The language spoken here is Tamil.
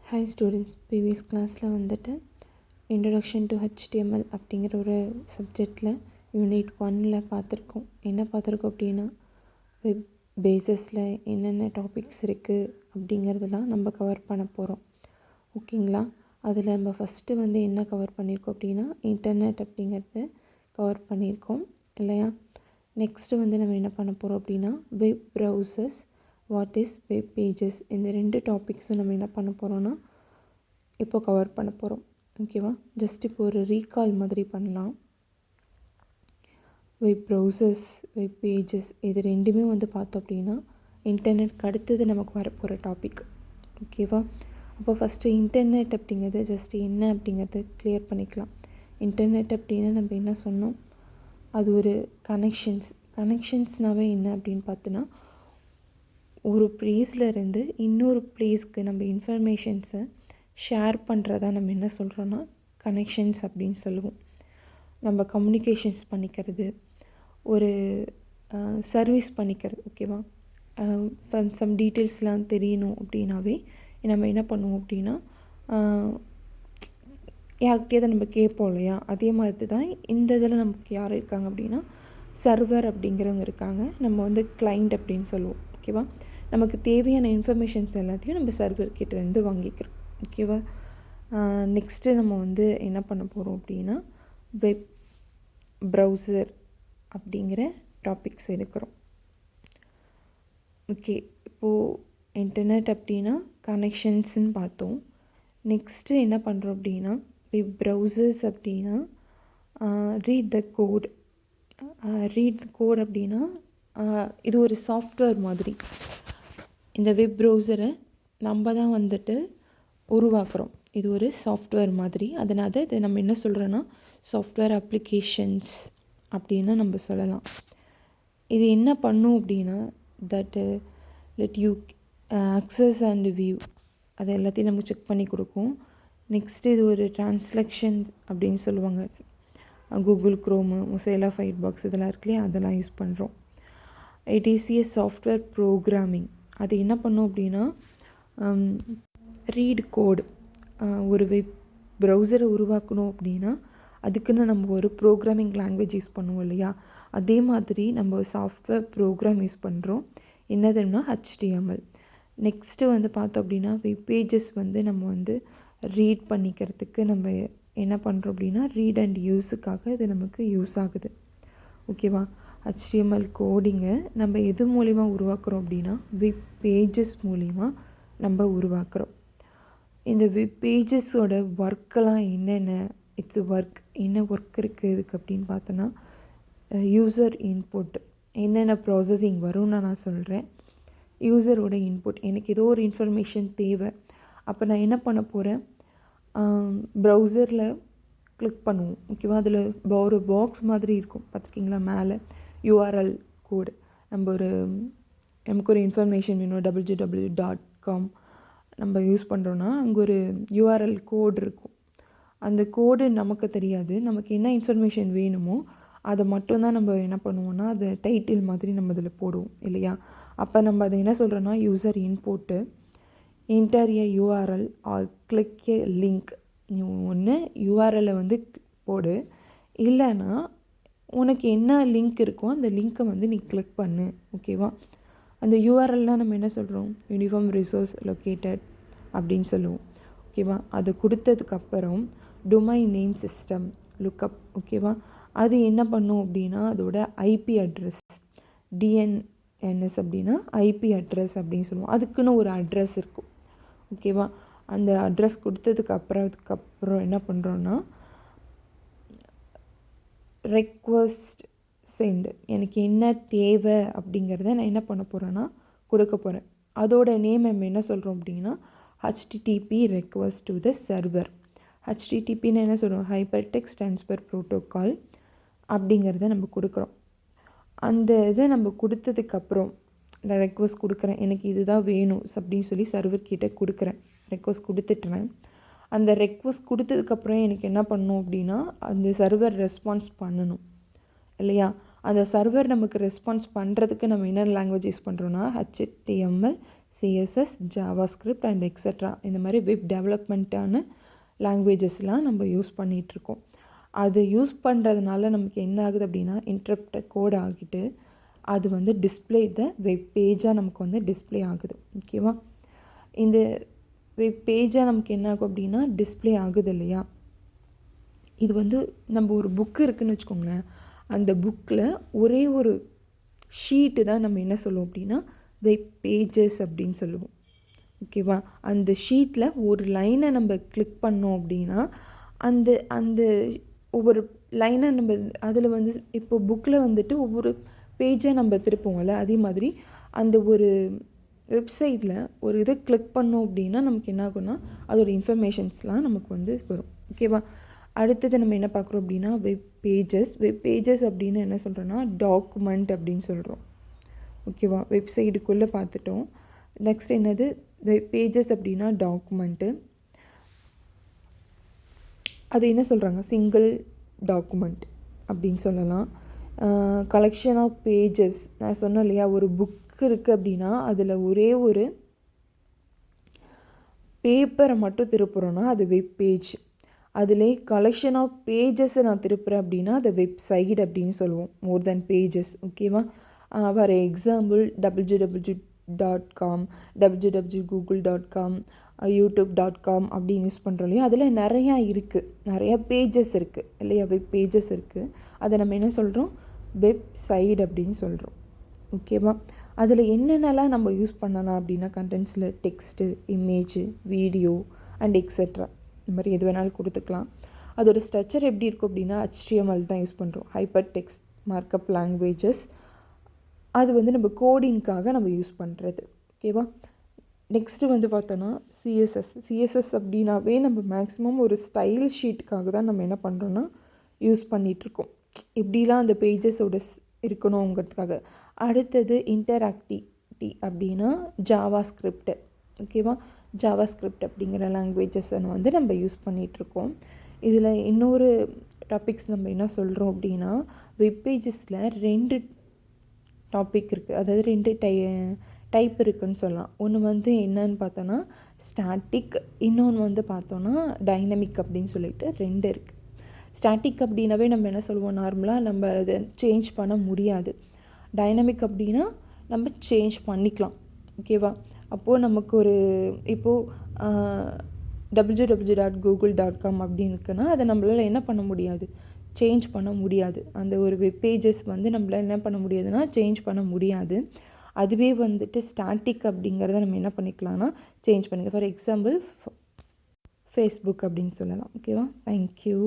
ஹாய் ஸ்டூடெண்ட்ஸ், ப்ரீவியஸ் கிளாஸில் வந்துட்டு இன்ட்ரடக்ஷன் டு HTML அப்படிங்கிற ஒரு சப்ஜெக்டில் யூனிட் 1ல் பார்த்துருக்கோம். என்ன பார்த்துருக்கோம் அப்படின்னா, வெப் பேஸஸில் என்னென்ன டாபிக்ஸ் இருக்குது அப்படிங்கிறதெல்லாம் நம்ம கவர் பண்ண போகிறோம். ஓகேங்களா? அதில் நம்ம ஃபஸ்ட்டு வந்து என்ன கவர் பண்ணியிருக்கோம் அப்படின்னா, இன்டர்நெட் அப்படிங்கிறத கவர் பண்ணியிருக்கோம் இல்லையா? நெக்ஸ்ட்டு வந்து நம்ம என்ன பண்ண போகிறோம் அப்படின்னா, web browsers, what is web pages, இந்த 2 டாபிக்ஸும் நம்ம என்ன பண்ண போகிறோன்னா இப்போ கவர் பண்ண போகிறோம். ஓகேவா? ஜஸ்ட் இப்போ ஒரு ரீகால் மாதிரி பண்ணலாம். வெப் ப்ரௌசர்ஸ், வெப் பேஜஸ் இது ரெண்டுமே வந்து பார்த்தோம் அப்படின்னா இன்டர்நெட்க்கு அடுத்தது நமக்கு வரப்போகிற டாபிக். ஓகேவா? அப்போ ஃபஸ்ட்டு இன்டர்நெட் அப்படிங்கிறது ஜஸ்ட் என்ன அப்படிங்கிறத கிளியர் பண்ணிக்கலாம். இன்டர்நெட் அப்படின்னா நம்ம என்ன சொன்னோம், அது ஒரு கனெக்ஷன்ஸ்னாவே என்ன அப்படின்னு பார்த்தோன்னா, ஒரு ப்ளேஸ்லேருந்து இன்னொரு ப்ளேஸ்க்கு நம்ம இன்ஃபர்மேஷன்ஸை ஷேர் பண்ணுறதா நம்ம என்ன சொல்கிறோன்னா கனெக்ஷன்ஸ் அப்படின்னு சொல்லுவோம். நம்ம கம்யூனிகேஷன்ஸ் பண்ணிக்கிறது, ஒரு சர்வீஸ் பண்ணிக்கிறது. ஓகேவா? சம் டீட்டெயில்ஸ்லாம் தெரியணும் அப்படின்னாவே நம்ம என்ன பண்ணுவோம் அப்படின்னா, யார்கிட்டயாவது நம்ம கேட்போம் இல்லையா? அதே மாதிரி தான் இந்த இதில் நமக்கு யார் இருக்காங்க அப்படின்னா, சர்வர் அப்படிங்கிறவங்க இருக்காங்க. நம்ம வந்து கிளைண்ட் அப்படின்னு சொல்லுவோம். ஓகேவா? நமக்கு தேவையான இன்ஃபர்மேஷன்ஸ் எல்லாத்தையும் நம்ம சர்வர்கிட்டேருந்து வாங்கிக்கிறோம். ஓகேவா? நெக்ஸ்ட்டு நம்ம வந்து என்ன பண்ண போகிறோம் அப்படின்னா, வெப் ப்ரௌசர் அப்படிங்கிற டாபிக்ஸ் எடுக்கிறோம். ஓகே, இப்போது இன்டர்நெட் அப்படின்னா கனெக்ஷன்ஸ்ன்னு பார்த்தோம். நெக்ஸ்ட்டு என்ன பண்ணுறோம் அப்படின்னா, வெப் ப்ரௌசர்ஸ் அப்படின்னா ரீட் த கோட் அப்படின்னா இது ஒரு சாஃப்ட்வேர் மாதிரி. இந்த வெப் ப்ரௌசரை நம்ம தான் வந்துட்டு உருவாக்குறோம். இது ஒரு சாஃப்ட்வேர் மாதிரி. அதனால் இதை நம்ம என்ன சொல்கிறோன்னா சாஃப்ட்வேர் அப்ளிகேஷன்ஸ் அப்படின்னு நம்ம சொல்லலாம். இது என்ன பண்ணும் அப்படின்னா, that let you access and view, அது எல்லாத்தையும் நம்ம செக் பண்ணி கொடுக்கும். நெக்ஸ்ட்டு இது ஒரு ட்ரான்ஸ்லேஷன் அப்படின்னு சொல்லுவாங்க. கூகுள் க்ரோமு, மொசைலா ஃபயர்பாக்ஸ் இதெல்லாம் இருக்கு இல்லையா, அதெல்லாம் யூஸ் பண்ணுறோம். It is a software programming. அது என்ன பண்ணும் அப்படின்னா, ரீட் கோடு. ஒரு வெப் ப்ரௌசரை உருவாக்கணும் அப்படின்னா அதுக்குன்னு நம்ம ஒரு ப்ரோக்ராமிங் லாங்குவேஜ் யூஸ் பண்ணுவோம் இல்லையா? அதே மாதிரி நம்ம சாஃப்ட்வேர் ப்ரோக்ராம் யூஸ் பண்ணுறோம். என்னதுன்னா HTML. நெக்ஸ்ட்டு வந்து பார்த்தோம் அப்படின்னா, வெப் பேஜஸ் வந்து நம்ம வந்து ரீட் பண்ணிக்கிறதுக்கு நம்ம என்ன பண்ணுறோம் அப்படின்னா, ரீட் அண்ட் யூஸுக்காக இது நமக்கு யூஸ் ஆகுது. ஓகேவா? HTML கோடிங்கை நம்ம எது மூலிமா உருவாக்குறோம் அப்படின்னா, வெப் பேஜஸ் மூலிமா நம்ம உருவாக்குறோம். இந்த வெப் பேஜஸோட ஒர்க்கெல்லாம் என்னென்ன, என்ன ஒர்க் இருக்குது இதுக்கு அப்படின்னு பார்த்தோன்னா, யூசர் இன்புட், என்னென்ன ப்ராசஸிங் வரும்னு நான் சொல்கிறேன். யூசரோட இன்புட், எனக்கு ஏதோ ஒரு இன்ஃபர்மேஷன் தேவை, அப்போ நான் என்ன பண்ண போகிறேன், ப்ரௌசரில் கிளிக் பண்ணுவோம். ஓகேவா? அதில் ஒரு பாக்ஸ் மாதிரி இருக்கும், பார்த்துருக்கீங்களா? மேலே URL கோடு, நமக்கு ஒரு இன்ஃபர்மேஷன் வேணும், www.com நம்ம யூஸ் பண்ணுறோன்னா அங்கே ஒரு URL கோடு இருக்கும். அந்த கோடு நமக்கு தெரியாது. நமக்கு என்ன இன்ஃபர்மேஷன் வேணுமோ அதை மட்டும்தான் நம்ம என்ன பண்ணுவோன்னா, அதை டைட்டில் மாதிரி நம்ம அதில் போடுவோம் இல்லையா? அப்போ நம்ம அதை என்ன சொல்கிறோன்னா, யூசர் இன்புட்டு என்டர் ஏ URL ஆர் கிளிக் ஏ லிங்க். நீ ஒன்று URLை வந்து போடு, இல்லைன்னா உனக்கு என்ன லிங்க் இருக்கோ அந்த லிங்க்கை வந்து நீ கிளிக் பண்ணு. ஓகேவா? அந்த URLனால் நம்ம என்ன சொல்கிறோம், யூனிஃபார்ம் ரிசோர்ஸ் லொக்கேட்டட் அப்படின்னு சொல்லுவோம். ஓகேவா? அது கொடுத்ததுக்கப்புறம் டொமைன் நேம் சிஸ்டம் லுக்கப். ஓகேவா? அது என்ன பண்ணும் அப்படின்னா, அதோட IP அட்ரஸ், DNS அப்படின்னா IP அட்ரஸ் அப்படின்னு சொல்லுவோம். அதுக்குன்னு ஒரு அட்ரஸ் இருக்கும். ஓகேவா? அந்த அட்ரஸ் அதுக்கப்புறம் என்ன பண்ணுறோன்னா, ரெக்வஸ்ட் சென்ட், எனக்கு என்ன தேவை அப்படிங்கிறத நான் என்ன பண்ண போகிறேன்னா கொடுக்க போகிறேன். அதோட நேம் நம்ம என்ன சொல்கிறோம் அப்படின்னா, HTTP request to the server. HTTPன்னு என்ன சொல்கிறோம், ஹைப்பர்டெக்ஸ்ட் ட்ரான்ஸ்ஃபர் ப்ரோட்டோக்கால் அப்படிங்கிறத நம்ம கொடுக்குறோம். அந்த இதை நம்ம கொடுத்ததுக்கப்புறம், நான் ரெக்வஸ்ட் கொடுக்குறேன், எனக்கு இதுதான் வேணும் அப்படின்னு சொல்லி சர்வர்கிட்ட கொடுக்குறேன். ரெக்வஸ்ட் கொடுத்துட்டுறேன். அந்த ரெக்வஸ்ட் கொடுத்ததுக்கப்புறம் எனக்கு என்ன பண்ணணும் அப்படின்னா, அந்த சர்வர் ரெஸ்பான்ஸ் பண்ணணும் இல்லையா? அந்த சர்வர் நமக்கு ரெஸ்பான்ஸ் பண்ணுறதுக்கு நம்ம என்ன லாங்குவேஜ் யூஸ் பண்ணுறோன்னா, HTML, CSS, JavaScript and etcetera இந்த மாதிரி வெப் டெவலப்மெண்ட்டான லாங்குவேஜஸ்லாம் நம்ம யூஸ் பண்ணிகிட்ருக்கோம். அது யூஸ் பண்ணுறதுனால நமக்கு என்ன ஆகுது அப்படின்னா இன்டர்ப்ட் கோட் ஆகிட்டு அது வந்து டிஸ்பிளே த வெப் பேஜாக நமக்கு வந்து டிஸ்பிளே ஆகுது. ஓகேவா? இந்த வெப் பேஜாக நமக்கு என்ன ஆகும் அப்படின்னா டிஸ்பிளே ஆகுது இல்லையா? இது வந்து நம்ம ஒரு புக்கு இருக்குதுன்னு வச்சுக்கோங்களேன். அந்த புக்கில் ஒரே ஒரு ஷீட்டு தான் நம்ம என்ன சொல்லுவோம் அப்படின்னா வெப் பேஜஸ் அப்படின்னு சொல்லுவோம். ஓகேவா? அந்த ஷீட்டில் ஒரு லைனை நம்ம கிளிக் பண்ணோம் அப்படின்னா அந்த அந்த ஒவ்வொரு லைனை நம்ம அதில் வந்து இப்போ புக்கில் வந்துட்டு ஒவ்வொரு பேஜை நம்ம திருப்போம்ல, அதே மாதிரி அந்த ஒரு வெப்சைட்டில் ஒரு இதை கிளிக் பண்ணோம் அப்படின்னா நமக்கு என்ன ஆகும்னா அதோட இன்ஃபர்மேஷன்ஸ்லாம் நமக்கு வந்து வரும். ஓகேவா? அடுத்தது நம்ம என்ன பார்க்குறோம் அப்படின்னா வெப் பேஜஸ் அப்படின்னு என்ன சொல்கிறோன்னா டாக்குமெண்ட் அப்படின்னு சொல்கிறோம். ஓகேவா? வெப்சைட்டுக்குள்ளே பார்த்துட்டோம். நெக்ஸ்ட் என்னது வெப் பேஜஸ் அப்படின்னா டாக்குமெண்ட்டு. அது என்ன சொல்கிறாங்க சிங்கிள் டாக்குமெண்ட் அப்படின்னு சொல்லலாம். கலெக்ஷன் ஆஃப் பேஜஸ் நான் சொன்னேன் இல்லையா, ஒரு புக் இருக்குது அப்படின்னா அதில் ஒரே ஒரு பேப்பரை மட்டும் திருப்புறோன்னா அது வெப் பேஜ். அதிலே கலெக்ஷன் ஆஃப் பேஜஸை நான் திருப்புறேன் அப்படின்னா அதை வெப்சைட் அப்படின்னு சொல்லுவோம். மோர் தென் பேஜஸ். ஓகேவா? For example www.com, www.google.com, youtube.com அப்படின்னு யூஸ் பண்ணுறோம் இல்லையா, அதில் நிறையா இருக்குது, நிறையா பேஜஸ் இருக்குது இல்லையா, வெப் பேஜஸ் இருக்குது. அதை நம்ம என்ன சொல்கிறோம் வெப்சைட் அப்படின்னு சொல்கிறோம். ஓகேவா? அதில் என்னென்னலாம் நம்ம யூஸ் பண்ணலாம் அப்படின்னா கண்டென்ட்ஸில் text, image, video and etcetera இந்த மாதிரி எது வேணாலும் கொடுத்துக்கலாம். அதோட ஸ்ட்ரக்சர் எப்படி இருக்கும் அப்படின்னா HTML தான் யூஸ் பண்ணுறோம், ஹைப்பர் டெக்ஸ்ட் மார்க்கப் லாங்குவேஜஸ். அது வந்து நம்ம கோடிங்க்காக நம்ம யூஸ் பண்ணுறது. ஓகேவா? நெக்ஸ்ட்டு வந்து பார்த்தோன்னா சிஎஸ்எஸ் அப்படின்னாவே நம்ம மேக்ஸிமம் ஒரு ஸ்டைல் ஷீட்டுக்காக தான் நம்ம என்ன பண்ணுறோன்னா யூஸ் பண்ணிகிட்ருக்கோம். இப்படிலாம் அந்த பேஜஸோட இருக்கணுங்கிறதுக்காக. அடுத்தது இன்டராக்டிவிட்டி அப்படின்னா ஜாவாஸ்கிரிப்ட். ஓகேவா? ஜாவாஸ்கிரிப்ட் அப்படிங்கிற லாங்குவேஜஸை வந்து நம்ம யூஸ் பண்ணிகிட்ருக்கோம். இதில் இன்னொரு டாபிக்ஸ் நம்ம என்ன சொல்கிறோம் அப்படின்னா வெப் பேஜஸில் 2 டாபிக் இருக்குது, அதாவது 2 டைப் இருக்குதுன்னு சொல்லலாம். ஒன்று வந்து என்னன்னு பார்த்தோன்னா ஸ்டாட்டிக், இன்னொன்று வந்து பார்த்தோன்னா டைனமிக் அப்படின்னு சொல்லிட்டு 2 இருக்குது. ஸ்டாட்டிக் அப்படின்னாவே நம்ம என்ன சொல்லுவோம், நார்மலாக நம்ம அதை சேஞ்ச் பண்ண முடியாது. டைனமிக் அப்படின்னா நம்ம சேஞ்ச் பண்ணிக்கலாம். ஓகேவா? அப்போது நமக்கு ஒரு இப்போது www.google.com அப்படின்னு இருக்குன்னா அதை நம்மளால் என்ன பண்ண முடியாது, சேஞ்ச் பண்ண முடியாது. அந்த ஒரு வெப் பேஜஸ் வந்து நம்மளால் என்ன பண்ண முடியாதுன்னா சேஞ்ச் பண்ண முடியாது. அதுவே வந்துட்டு ஸ்டாட்டிக் அப்படிங்கிறத நம்ம என்ன பண்ணிக்கலாம்னா சேஞ்ச் பண்ணிக்கலாம். ஃபார் எக்ஸாம்பிள் ஃபேஸ்புக் அப்படின்னு சொல்லலாம். ஓகேவா? தேங்க்யூ.